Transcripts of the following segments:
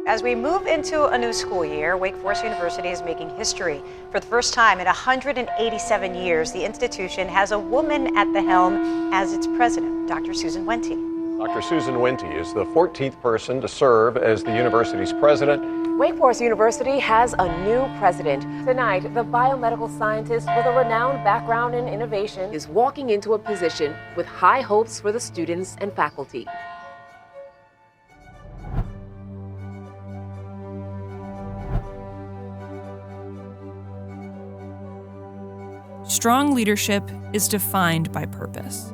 As we move into a new school year, Wake Forest University is making history. For the first time in 187 years, the institution has a woman at the helm as its president, Dr. Susan Wente. Dr. Susan Wente is the 14th person to serve as the university's president. Wake Forest University has a new president. Tonight, the biomedical scientist with a renowned background in innovation is walking into a position with high hopes for the students and faculty. Strong leadership is defined by purpose.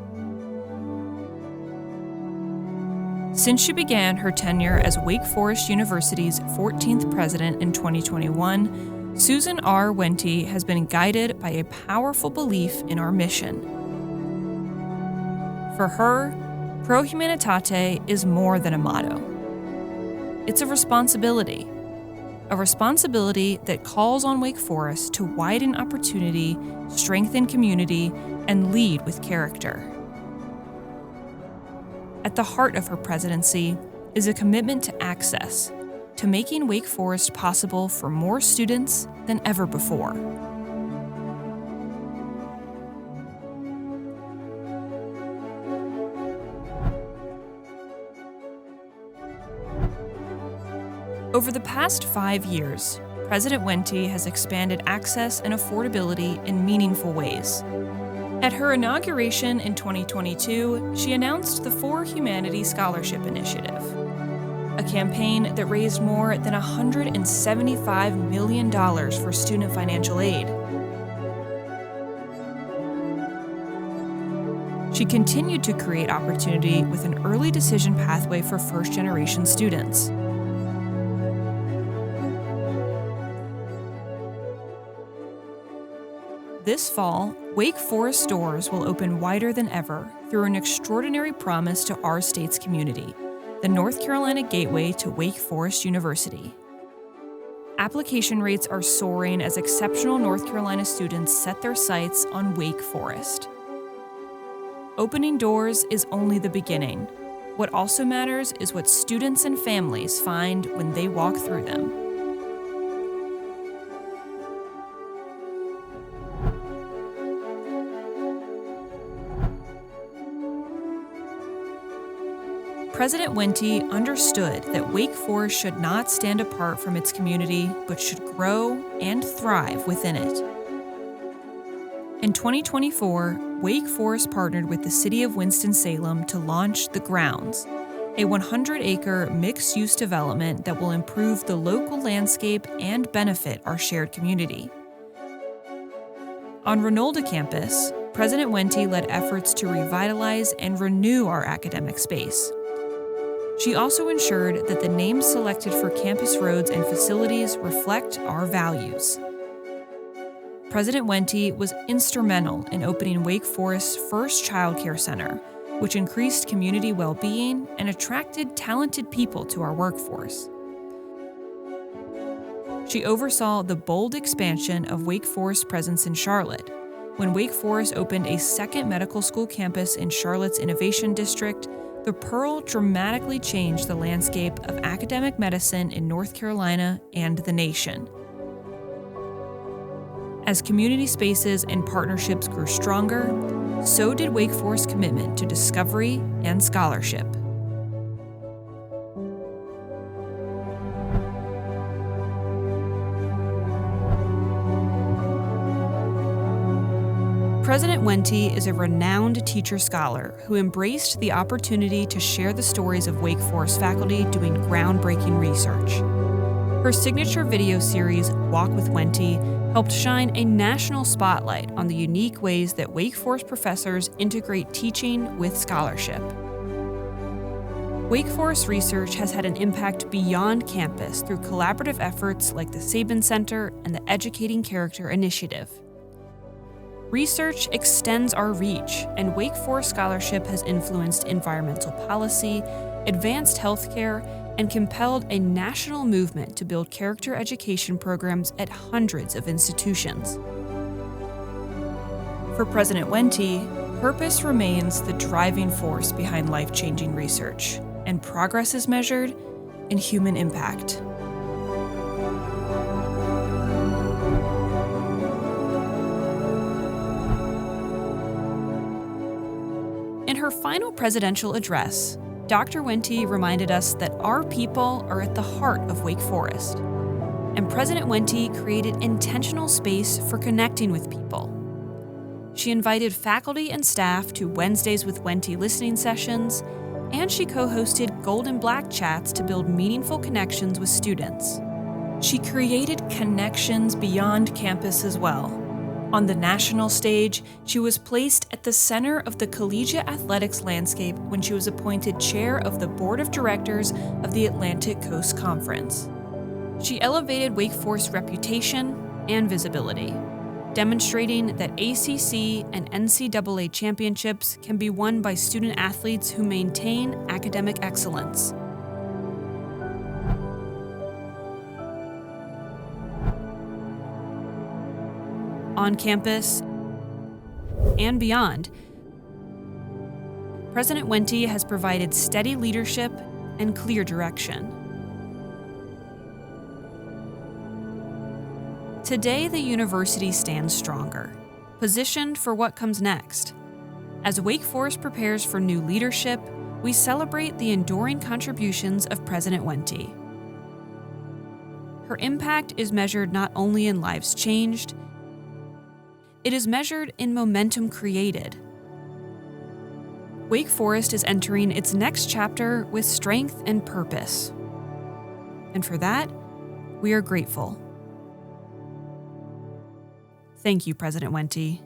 Since she began her tenure as Wake Forest University's 14th president in 2021, Susan R. Wente has been guided by a powerful belief in our mission. For her, Pro Humanitate is more than a motto. It's a responsibility that calls on Wake Forest to widen opportunity, strengthen community, and lead with character. At the heart of her presidency is a commitment to access, to making Wake Forest possible for more students than ever before. Over the past 5 years, President Wente has expanded access and affordability in meaningful ways. At her inauguration in 2022, she announced the For Humanity Scholarship Initiative, a campaign that raised more than $175 million for student financial aid. She continued to create opportunity with an early decision pathway for first-generation students. This fall, Wake Forest doors will open wider than ever through an extraordinary promise to our state's community, the North Carolina Gateway to Wake Forest University. Application rates are soaring as exceptional North Carolina students set their sights on Wake Forest. Opening doors is only the beginning. What also matters is what students and families find when they walk through them. President Wente understood that Wake Forest should not stand apart from its community, but should grow and thrive within it. In 2024, Wake Forest partnered with the city of Winston-Salem to launch The Grounds, a 100-acre mixed-use development that will improve the local landscape and benefit our shared community. On Ranolda campus, President Wente led efforts to revitalize and renew our academic space. She also ensured that the names selected for campus roads and facilities reflect our values. President Wente was instrumental in opening Wake Forest's first child care center, which increased community well-being and attracted talented people to our workforce. She oversaw the bold expansion of Wake Forest's presence in Charlotte, when Wake Forest opened a second medical school campus in Charlotte's Innovation District. The Pearl dramatically changed the landscape of academic medicine in North Carolina and the nation. As community spaces and partnerships grew stronger, so did Wake Forest's commitment to discovery and scholarship. President Wente is a renowned teacher-scholar who embraced the opportunity to share the stories of Wake Forest faculty doing groundbreaking research. Her signature video series, Walk with Wente, helped shine a national spotlight on the unique ways that Wake Forest professors integrate teaching with scholarship. Wake Forest research has had an impact beyond campus through collaborative efforts like the Sabin Center and the Educating Character Initiative. Research extends our reach, and Wake Forest scholarship has influenced environmental policy, advanced healthcare, and compelled a national movement to build character education programs at hundreds of institutions. For President Wente, purpose remains the driving force behind life-changing research, and progress is measured in human impact. In her final presidential address, Dr. Wente reminded us that our people are at the heart of Wake Forest, and President Wente created intentional space for connecting with people. She invited faculty and staff to Wednesdays with Wente listening sessions, and she co-hosted Gold and Black chats to build meaningful connections with students. She created connections beyond campus as well. On the national stage, she was placed at the center of the collegiate athletics landscape when she was appointed chair of the board of directors of the Atlantic Coast Conference. She elevated Wake Forest's reputation and visibility, demonstrating that ACC and NCAA championships can be won by student athletes who maintain academic excellence. On campus and beyond, President Wente has provided steady leadership and clear direction. Today, the university stands stronger, positioned for what comes next. As Wake Forest prepares for new leadership, we celebrate the enduring contributions of President Wente. Her impact is measured not only in lives changed, it is measured in momentum created. Wake Forest is entering its next chapter with strength and purpose. And for that, we are grateful. Thank you, President Wente.